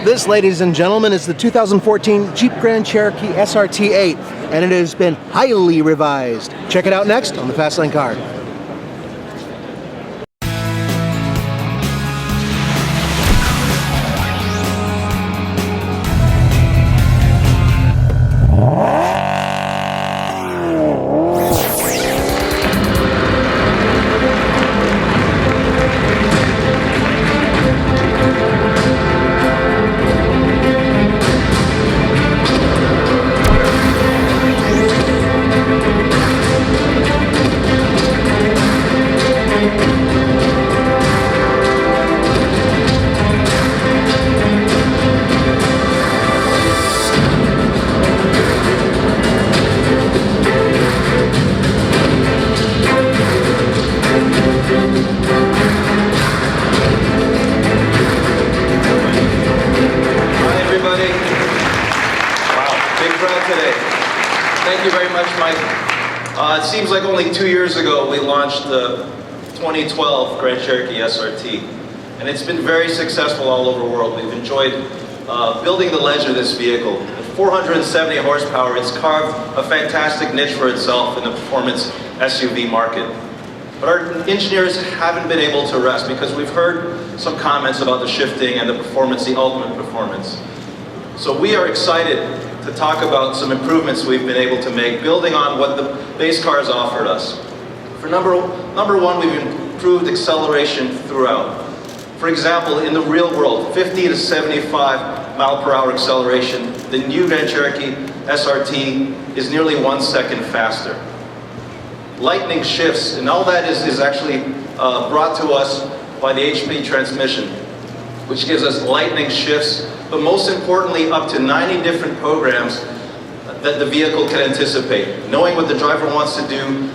This, ladies and gentlemen, is the 2014 Jeep Grand Cherokee SRT 8, and it has been highly revised. Check it out next on the Fastlane Car. Thank you very much, Mike. It seems like only 2 years ago we launched the 2012 Grand Cherokee SRT, and it's been very successful all over the world. We've enjoyed building the ledge of this vehicle. At 470 horsepower, it's carved a fantastic niche for itself in the performance SUV market. But our engineers haven't been able to rest because we've heard some comments about the shifting and the performance, the ultimate performance. So we are excited to talk about some improvements we've been able to make, building on what the base car has offered us. For number one, we've improved acceleration throughout. For example, in the real world, 50 to 75 mile per hour acceleration, the new Grand Cherokee SRT is nearly 1 second faster. Lightning shifts, and all that is actually brought to us by the HP transmission, which gives us lightning shifts, but most importantly, up to 90 different programs that the vehicle can anticipate. Knowing what the driver wants to do,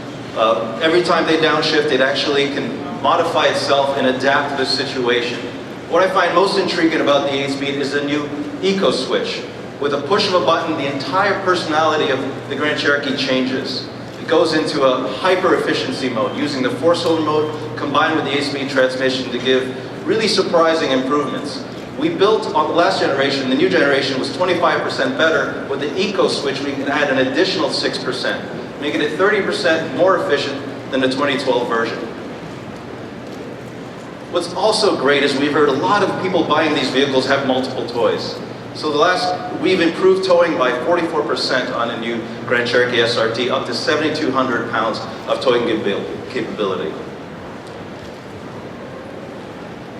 every time they downshift, it actually can modify itself and adapt to the situation. What I find most intriguing about the 8-speed is the new Eco Switch. With a push of a button, the entire personality of the Grand Cherokee changes. It goes into a hyper-efficiency mode, using the 4-cylinder mode combined with the 8-speed transmission to give really surprising improvements. We built on the last generation, the new generation was 25% better. With the Eco Switch, we can add an additional 6%, making it 30% more efficient than the 2012 version. What's also great is we've heard a lot of people buying these vehicles have multiple toys. So we've improved towing by 44% on a new Grand Cherokee SRT, up to 7,200 pounds of towing capability.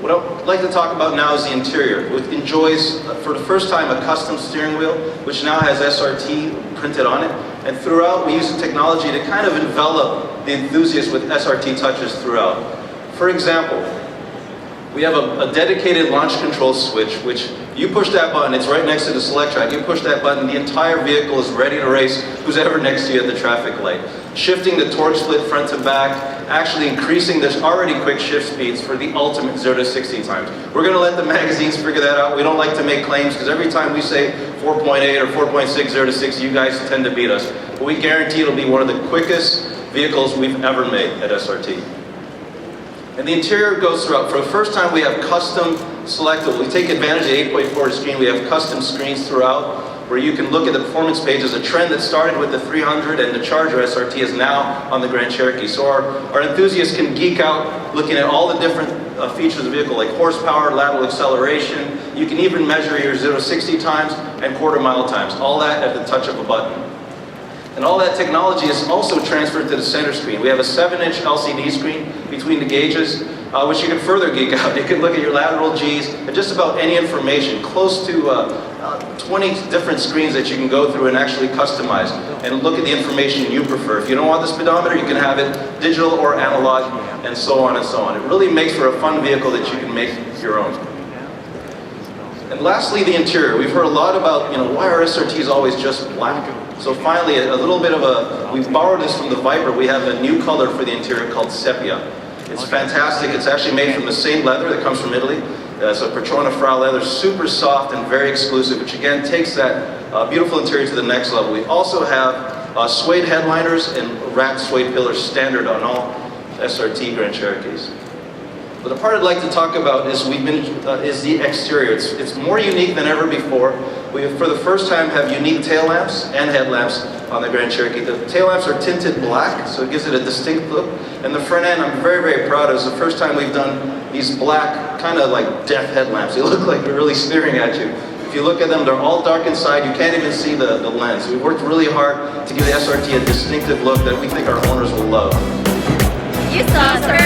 What I'd like to talk about now is the interior, which enjoys, for the first time, a custom steering wheel, which now has SRT printed on it. And throughout, we use the technology to kind of envelop the enthusiast with SRT touches throughout. For example, we have a dedicated launch control switch, which you push that button, it's right next to the select track. You push that button, the entire vehicle is ready to race who's ever next to you at the traffic light. Shifting the torque split front to back, actually increasing the already quick shift speeds for the ultimate 0 to 60 times. We're going to let the magazines figure that out. We don't like to make claims because every time we say 4.8 or 4.6, 0 to 60, you guys tend to beat us. But we guarantee it'll be one of the quickest vehicles we've ever made at SRT. And the interior goes throughout. For the first time, we have custom selectable. We take advantage of the 8.4 screen. We have custom screens throughout where you can look at the performance pages. A trend that started with the 300 and the Charger SRT is now on the Grand Cherokee. So our enthusiasts can geek out looking at all the different features of the vehicle, like horsepower, lateral acceleration. You can even measure your 0 to 60 times and quarter-mile times. All that at the touch of a button. And all that technology is also transferred to the center screen. We have a 7-inch LCD screen between the gauges, which you can further geek out. You can look at your lateral Gs and just about any information, close to 20 different screens that you can go through and actually customize and look at the information you prefer. If you don't want the speedometer, you can have it digital or analog, and so on and so on. It really makes for a fun vehicle that you can make your own. And lastly, the interior. We've heard a lot about, why are SRTs always just black? So finally, a little bit of we borrowed this from the Viper. We have a new color for the interior called Sepia. It's fantastic. It's actually made from the same leather that comes from Italy. It's a Petrona Frau leather, super soft and very exclusive, which again takes that beautiful interior to the next level. We also have suede headliners and wrapped suede pillars standard on all SRT Grand Cherokees. But the part I'd like to talk about is is the exterior. It's more unique than ever before. We, for the first time, have unique tail lamps and headlamps on the Grand Cherokee. The tail lamps are tinted black, so it gives it a distinct look. And the front end, I'm very, very proud. It's the first time we've done these black, kind of like death headlamps. They look like they're really staring at you. If you look at them, they're all dark inside. You can't even see the lens. We worked really hard to give the SRT a distinctive look that we think our owners will love. You saw us